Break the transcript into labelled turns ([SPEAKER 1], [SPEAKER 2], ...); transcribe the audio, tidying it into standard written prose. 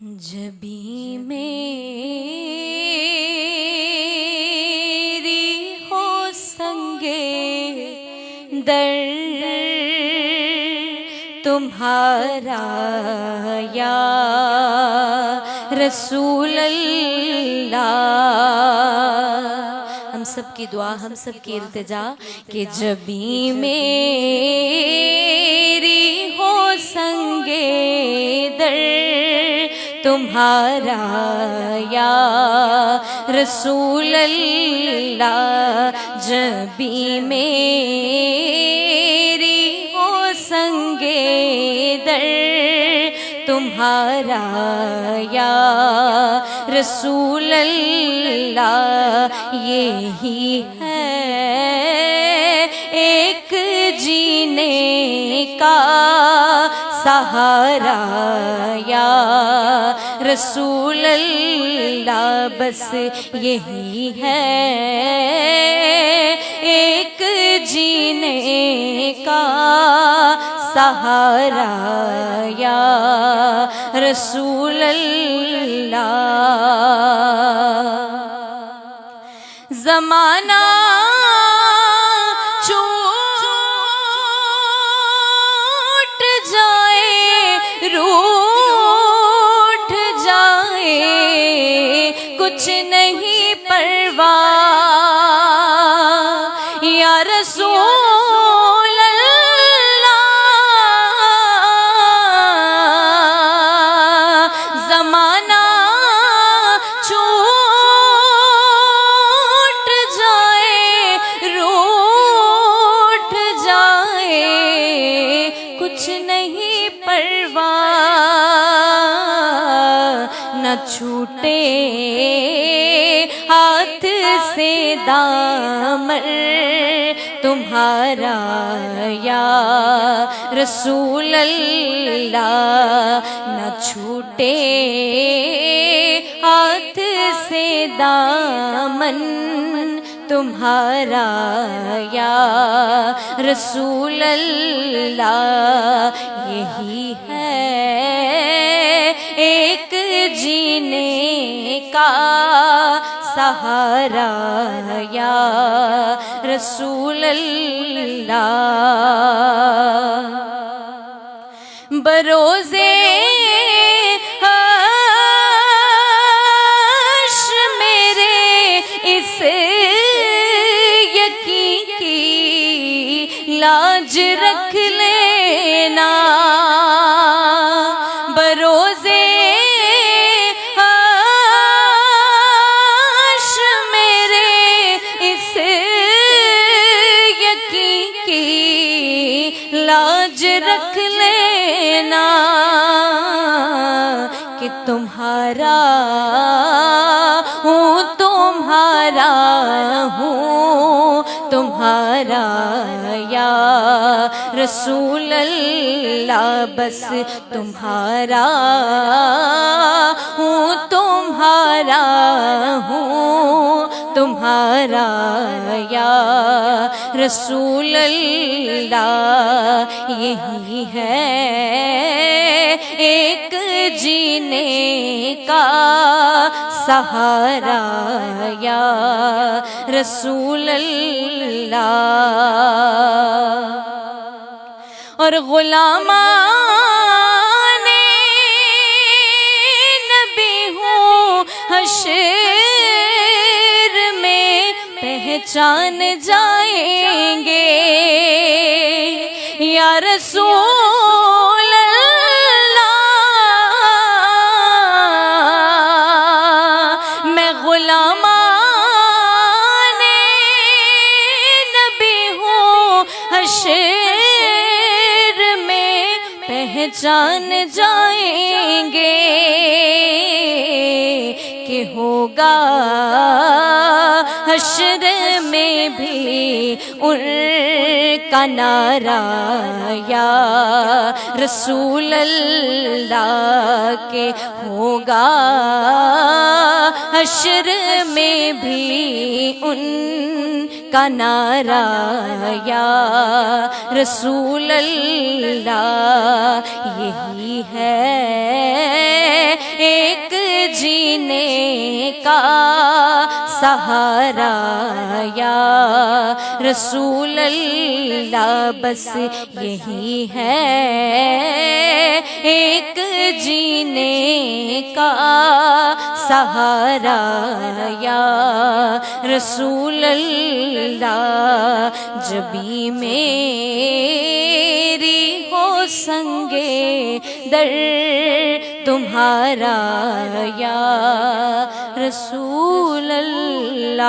[SPEAKER 1] جبیں میری ہو سنگے در تمہارا یا رسول اللہ، ہم سب کی دعا، ہم سب کی التجا کہ جبیں میری ہو سنگے در تمہارا یا رسول اللہ، جبیں میری ہو سنگے در تمہارا یا رسول اللہ، یہی ہے ایک جینے کا سہارا یا رسول اللہ، بس یہی ہے ایک جینے کا سہارا یا رسول اللہ۔ زمانہ چھوٹ جائے، روٹھ جائے، کچھ نہیں پرواہ یا رسول اللہ، زمانہ چھوٹ جائے، روٹھ جائے، کچھ نہیں پرواہ، نہ چھوٹے ہاتھ سے دامن تمہارا یا رسول اللہ، نہ چھوٹے ہاتھ سے دامن تمہارا یا رسول اللہ، یہی ہے ایک جینے کا سہارا یا رسول اللہ۔ بروزے حشر میرے اس یقین کی لاج رکھ لینا، بروزے حشر میرے اس یقین کی لاج رکھ لینا کہ تمہارا ہوں، تمہارا ہوں، تمہارا یا رسول اللہ، بس تمہارا ہوں، تمہارا ہوں، تمہارا یا رسول اللہ، یہی ہے ایک جینے کا سہارا یا رسول اللہ۔ اور غلامان نبی ہوں حشر میں پہچان جائیں گے یا رسول اللہ، میں غلامان نبی ہوں حشر میں پہچان جائیں گے کہ ہوگا حشر میں بھی ان کا نعرہ یا رسول اللہ، کہ ہوگا حشر میں بھی ان کا نعرہ یا رسول اللہ، یہی ہے ایک جینے کا سہارا یا رسول اللہ، بس یہی ہے ایک جینے کا سہارا یا رسول اللہ، جبھی میری ہو سنگے در تمہارا یا رسول اللہ۔